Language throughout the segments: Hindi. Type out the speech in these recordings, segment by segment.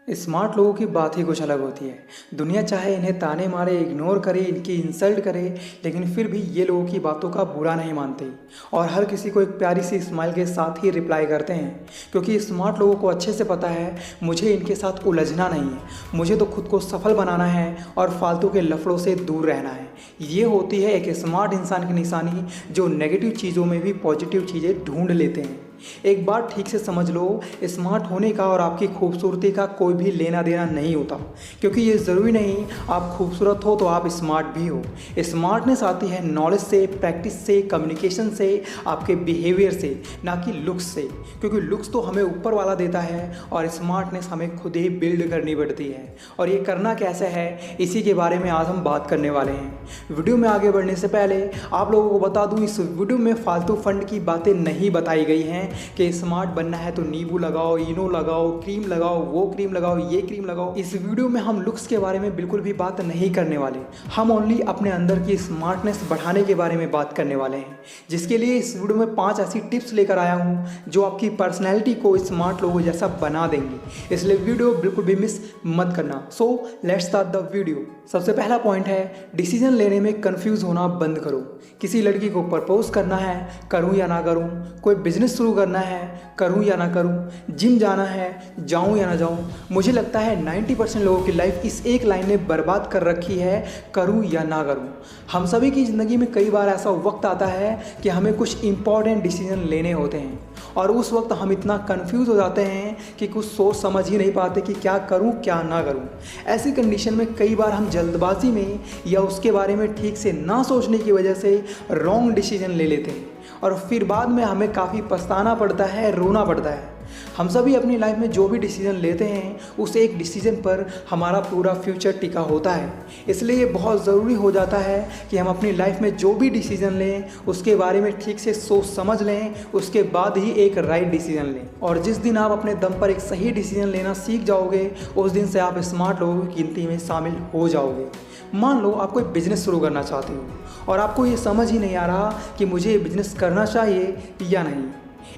स्मार्ट लोगों की बात ही कुछ अलग होती है। दुनिया चाहे इन्हें ताने मारे, इग्नोर करे, इनकी इंसल्ट करे, लेकिन फिर भी ये लोगों की बातों का बुरा नहीं मानते और हर किसी को एक प्यारी सी स्माइल के साथ ही रिप्लाई करते हैं। क्योंकि स्मार्ट लोगों को अच्छे से पता है मुझे इनके साथ उलझना नहीं है, मुझे तो खुद को सफल बनाना है और फालतू के लफड़ों से दूर रहना है। ये होती है एक स्मार्ट इंसान की निशानी, जो नेगेटिव चीज़ों में भी पॉजिटिव चीज़ें ढूंढ लेते हैं। एक बात ठीक से समझ लो, स्मार्ट होने का और आपकी खूबसूरती का कोई भी लेना देना नहीं होता। क्योंकि ये ज़रूरी नहीं आप खूबसूरत हो तो आप स्मार्ट भी हो। स्मार्टनेस आती है नॉलेज से, प्रैक्टिस से, कम्युनिकेशन से, आपके बिहेवियर से, ना कि लुक्स से। क्योंकि लुक्स तो हमें ऊपर वाला देता है और स्मार्टनेस हमें खुद ही बिल्ड करनी पड़ती है। और ये करना कैसे है, इसी के बारे में आज हम बात करने वाले हैं। वीडियो में आगे बढ़ने से पहले आप लोगों को बता दूँ, इस वीडियो में फालतू फंड की बातें नहीं बताई गई हैं कि स्मार्ट बनना है तो नींबू लगाओ, इनो लगाओ, क्रीम लगाओ, वो क्रीम लगाओ, ये क्रीम लगाओ। इस वीडियो में हम लुक्स के बारे में बिल्कुल भी बात नहीं करने वाले। हम ओनली अपने अंदर की स्मार्टनेस बढ़ाने के बारे में बात करने वाले हैं, जिसके लिए इस वीडियो में 5 ऐसी टिप्स लेकर आया हूं जो आपकी पर्सनैलिटी को स्मार्ट लोगों जैसा बना देंगे। इसलिए वीडियो बिल्कुल भी मिस मत करना। So let's start the video. सबसे पहला पॉइंट है, डिसीजन लेने में कंफ्यूज होना बंद करो। किसी लड़की को प्रपोज करना है, करूं या ना करूं? कोई बिजनेस शुरू करना है, करूं या ना करूं? जिम जाना है, जाऊं या ना जाऊं? मुझे लगता है 90% लोगों की लाइफ इस एक लाइन ने बर्बाद कर रखी है, करूं या ना करूं। हम सभी की ज़िंदगी में कई बार ऐसा वक्त आता है कि हमें कुछ इंपॉर्टेंट डिसीजन लेने होते हैं और उस वक्त हम इतना कंफ्यूज हो जाते हैं कि कुछ सोच समझ ही नहीं पाते कि क्या करूं क्या ना करूं। ऐसी कंडीशन में कई बार हम जल्दबाजी में या उसके बारे में ठीक से ना सोचने की वजह से रॉन्ग डिसीजन ले लेते हैं और फिर बाद में हमें काफ़ी पछताना पड़ता है, रोना पड़ता है। हम सभी अपनी लाइफ में जो भी डिसीजन लेते हैं उस एक डिसीजन पर हमारा पूरा फ्यूचर टिका होता है। इसलिए ये बहुत ज़रूरी हो जाता है कि हम अपनी लाइफ में जो भी डिसीजन लें उसके बारे में ठीक से सोच समझ लें, उसके बाद ही एक राइट डिसीजन लें। और जिस दिन आप अपने दम पर एक सही डिसीजन लेना सीख जाओगे, उस दिन से आप स्मार्ट लोगों की गिनती में शामिल हो जाओगे। मान लो आप कोई बिजनेस शुरू करना चाहते हो और आपको ये समझ ही नहीं आ रहा कि मुझे ये बिजनेस करना चाहिए या नहीं।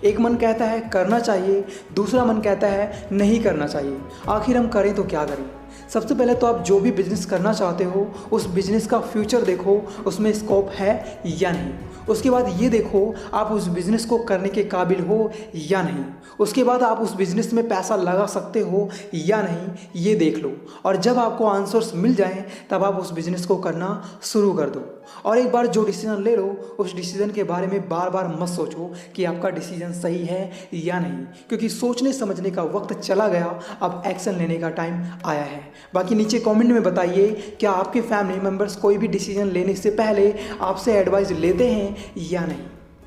एक मन कहता है करना चाहिए, दूसरा मन कहता है नहीं करना चाहिए। आखिर हम करें तो क्या करें? सबसे पहले तो आप जो भी बिज़नेस करना चाहते हो उस बिज़नेस का फ्यूचर देखो, उसमें स्कोप है या नहीं। उसके बाद ये देखो आप उस बिज़नेस को करने के काबिल हो या नहीं। उसके बाद आप उस बिज़नेस में पैसा लगा सकते हो या नहीं, ये देख लो। और जब आपको आंसर्स मिल जाएं तब आप उस बिज़नेस को करना शुरू कर दो। और एक बार जो डिसीजन ले लो उस डिसीजन के बारे में बार बार मत सोचो कि आपका डिसीजन सही है या नहीं, क्योंकि सोचने समझने का वक्त चला गया, अब एक्शन लेने का टाइम आया है। बाकी नीचे कमेंट में बताइए, क्या आपके फैमिली मेम्बर्स कोई भी डिसीजन लेने से पहले आपसे एडवाइस लेते हैं या नहीं?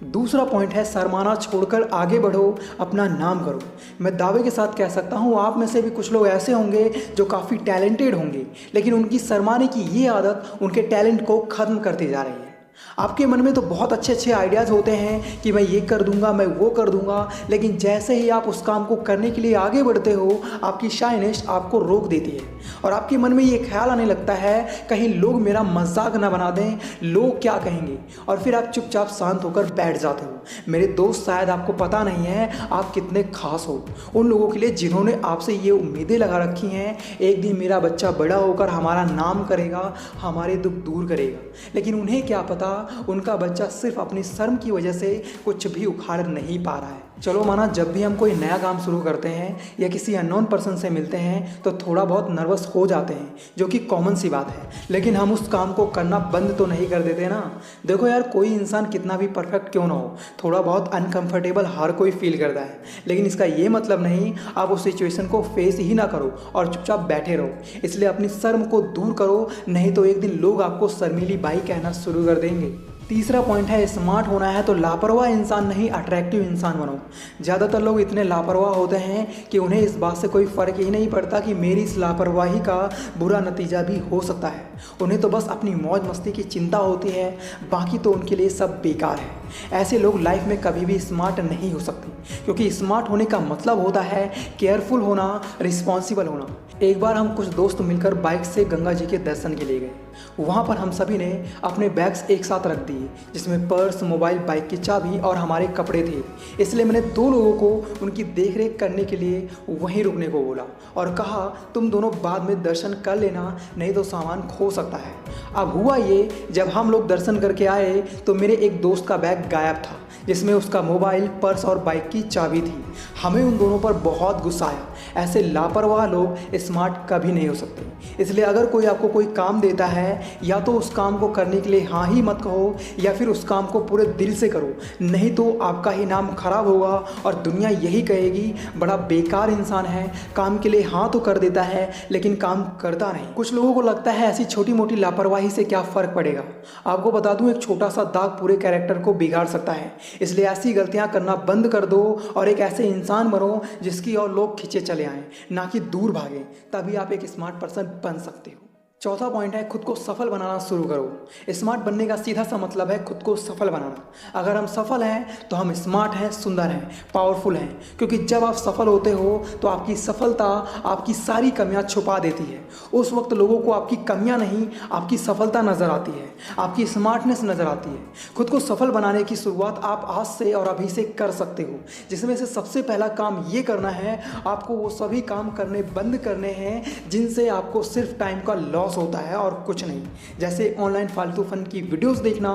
दूसरा पॉइंट है, शर्माना छोड़कर आगे बढ़ो, अपना नाम करो। मैं दावे के साथ कह सकता हूँ आप में से भी कुछ लोग ऐसे होंगे जो काफ़ी टैलेंटेड होंगे, लेकिन उनकी शर्माने की ये आदत उनके टैलेंट को ख़त्म करती जा रही है। आपके मन में तो बहुत अच्छे अच्छे आइडियाज़ होते हैं कि मैं ये कर दूंगा, मैं वो कर दूंगा, लेकिन जैसे ही आप उस काम को करने के लिए आगे बढ़ते हो आपकी शाइनेस आपको रोक देती है और आपके मन में ये ख्याल आने लगता है कहीं लोग मेरा मजाक ना बना दें, लोग क्या कहेंगे, और फिर आप चुपचाप शांत होकर बैठ जाते हो। मेरे दोस्त, शायद आपको पता नहीं है आप कितने खास हो उन लोगों के लिए जिन्होंने आपसे ये उम्मीदें लगा रखी हैं, एक दिन मेरा बच्चा बड़ा होकर हमारा नाम करेगा, हमारे दुख दूर करेगा। लेकिन उन्हें क्या पता उनका बच्चा सिर्फ अपनी शर्म की वजह से कुछ भी उखाड़ नहीं पा रहा है। चलो माना जब भी हम कोई नया काम शुरू करते हैं या किसी अननोन पर्सन से मिलते हैं तो थोड़ा बहुत नर्वस हो जाते हैं, जो कि कॉमन सी बात है, लेकिन हम उस काम को करना बंद तो नहीं कर देते ना। देखो यार, कोई इंसान कितना भी परफेक्ट क्यों ना हो, थोड़ा बहुत अनकंफर्टेबल हर कोई फील करता है, लेकिन इसका ये मतलब नहीं आप उस सिचुएशन को फेस ही ना करो और चुपचाप बैठे रहो। इसलिए अपनी शर्म को दूर करो, नहीं तो एक दिन लोग आपको शर्मीली बाई कहना शुरू कर देंगे। तीसरा पॉइंट है, स्मार्ट होना है तो लापरवाह इंसान नहीं अट्रैक्टिव इंसान बनो। ज़्यादातर लोग इतने लापरवाह होते हैं कि उन्हें इस बात से कोई फ़र्क ही नहीं पड़ता कि मेरी इस लापरवाही का बुरा नतीजा भी हो सकता है। उन्हें तो बस अपनी मौज मस्ती की चिंता होती है, बाकी तो उनके लिए सब बेकार है। ऐसे लोग लाइफ में कभी भी स्मार्ट नहीं हो सकते, क्योंकि स्मार्ट होने का मतलब होता है केयरफुल होना, रिस्पॉन्सिबल होना। एक बार हम कुछ दोस्त मिलकर बाइक से गंगा जी के दर्शन के लिए गए। वहाँ पर हम सभी ने अपने बैग्स एक साथ रख दिए थी जिसमें पर्स, मोबाइल, बाइक की चाबी और हमारे कपड़े थे। इसलिए मैंने 2 लोगों को उनकी देखरेख करने के लिए वहीं रुकने को बोला और कहा तुम दोनों बाद में दर्शन कर लेना, नहीं तो सामान खो सकता है। अब हुआ ये, जब हम लोग दर्शन करके आए तो मेरे एक दोस्त का बैग गायब था जिसमें उसका मोबाइल, पर्स और बाइक की चाबी थी। हमें उन दोनों पर बहुत गुस्सा आया। ऐसे लापरवाह लोग स्मार्ट कभी नहीं हो सकते। इसलिए अगर कोई आपको कोई काम देता है या तो उस काम को करने के लिए हाँ ही मत कहो या फिर उस काम को पूरे दिल से करो, नहीं तो आपका ही नाम खराब होगा और दुनिया यही कहेगी बड़ा बेकार इंसान है, काम के लिए हाँ तो कर देता है लेकिन काम करता नहीं। कुछ लोगों को लगता है ऐसी छोटी मोटी लापरवाही से क्या फ़र्क पड़ेगा। आपको बता दूं, एक छोटा सा दाग पूरे कैरेक्टर को बिगाड़ सकता है। इसलिए ऐसी गलतियां करना बंद कर दो और एक ऐसे इंसान बनो जिसकी और लोग खींचे चले आएं, ना कि दूर भागें। तभी आप एक स्मार्ट पर्सन बन सकते हो। चौथा पॉइंट है, खुद को सफल बनाना शुरू करो। स्मार्ट बनने का सीधा सा मतलब है खुद को सफल बनाना। अगर हम सफल हैं तो हम स्मार्ट हैं, सुंदर हैं, पावरफुल हैं, क्योंकि जब आप सफल होते हो तो आपकी सफलता आपकी सारी कमियां छुपा देती है। उस वक्त लोगों को आपकी कमियां नहीं, आपकी सफलता नज़र आती है, आपकी स्मार्टनेस नज़र आती है। खुद को सफल बनाने की शुरुआत आप आज से और अभी से कर सकते हो, जिसमें से सबसे पहला काम ये करना है, आपको वो सभी काम करने बंद करने हैं जिनसे आपको सिर्फ टाइम का लॉस होता है और कुछ नहीं। जैसे ऑनलाइन फालतू फन की वीडियोस देखना,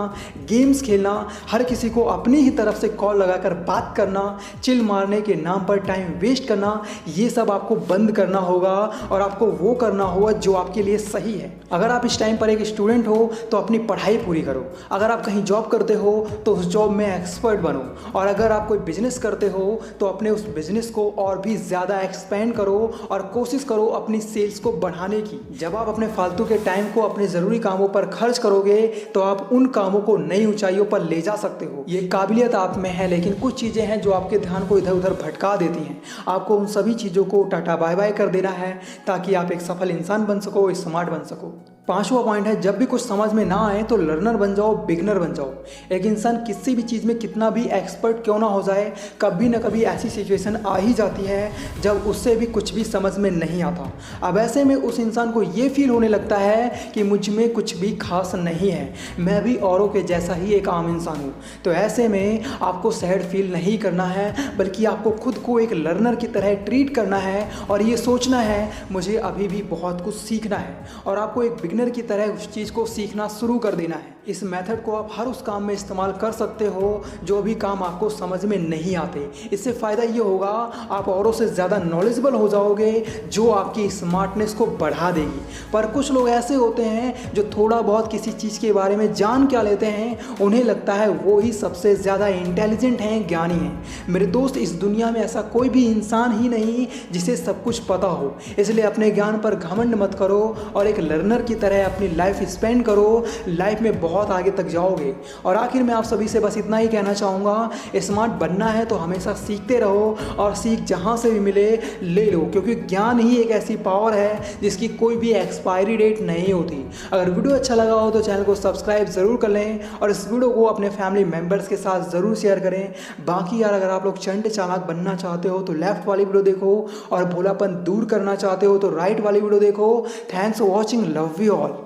गेम्स खेलना, हर किसी को अपनी ही तरफ से कॉल लगाकर बात करना, चिल मारने के नाम पर टाइम वेस्ट करना, ये सब आपको बंद करना होगा और आपको वो करना होगा जो आपके लिए सही है। अगर आप इस टाइम पर एक स्टूडेंट हो तो अपनी पढ़ाई पूरी करो। अगर आप कहीं जॉब करते हो तो उस जॉब में एक्सपर्ट बनो और अगर आप कोई बिजनेस करते हो तो अपने उस बिजनेस को और भी ज़्यादा एक्सपेंड करो और कोशिश करो अपनी सेल्स को बढ़ाने की। जब आप अपने फालतू के टाइम को अपने ज़रूरी कामों पर खर्च करोगे तो आप उन कामों को नई ऊंचाइयों पर ले जा सकते हो। ये काबिलियत आप में है, लेकिन कुछ चीज़ें हैं जो आपके ध्यान को इधर उधर भटका देती हैं। आपको उन सभी चीज़ों को टाटा बाय बाय कर देना है ताकि आप एक सफल इंसान बन सको, स्मार्ट बन सको। पांचवा पॉइंट है, जब भी कुछ समझ में ना आए तो लर्नर बन जाओ, बिगनर बन जाओ। एक इंसान किसी भी चीज़ में कितना भी एक्सपर्ट क्यों ना हो जाए, कभी ना कभी ऐसी सिचुएशन आ ही जाती है जब उससे भी कुछ भी समझ में नहीं आता। अब ऐसे में उस इंसान को ये फील होने लगता है कि मुझ में कुछ भी खास नहीं है, मैं भी औरों के जैसा ही एक आम इंसान हूँ। तो ऐसे में आपको सैड फील नहीं करना है, बल्कि आपको खुद को एक लर्नर की तरह ट्रीट करना है और ये सोचना है मुझे अभी भी बहुत कुछ सीखना है और आपको एक बिगनर की तरह उस चीज़ को सीखना शुरू कर देना है। इस मेथड को आप हर उस काम में इस्तेमाल कर सकते हो जो भी काम आपको समझ में नहीं आते। इससे फ़ायदा ये होगा, आप औरों से ज़्यादा नॉलेजेबल हो जाओगे जो आपकी स्मार्टनेस को बढ़ा देगी। पर कुछ लोग ऐसे होते हैं जो थोड़ा बहुत किसी चीज़ के बारे में जान क्या लेते हैं, उन्हें लगता है वो ही सबसे ज़्यादा इंटेलिजेंट हैं, ज्ञानी हैं। मेरे दोस्त, इस दुनिया में ऐसा कोई भी इंसान ही नहीं जिसे सब कुछ पता हो। इसलिए अपने ज्ञान पर घमंड मत करो और एक लर्नर की तरह अपनी लाइफ स्पेंड करो। लाइफ में बहुत आगे तक जाओगे। और आखिर में आप सभी से बस इतना ही कहना चाहूँगा, स्मार्ट बनना है तो हमेशा सीखते रहो और सीख जहाँ से भी मिले ले लो, क्योंकि ज्ञान ही एक ऐसी पावर है जिसकी कोई भी एक्सपायरी डेट नहीं होती। अगर वीडियो अच्छा लगा हो तो चैनल को सब्सक्राइब ज़रूर कर लें और इस वीडियो को अपने फैमिली मेम्बर्स के साथ ज़रूर शेयर करें। बाकी यार, अगर आप लोग चंड चालाक बनना चाहते हो तो लेफ्ट वाली वीडियो देखो और भोलापन दूर करना चाहते हो तो राइट वाली वीडियो देखो। Thanks for watching, love you all.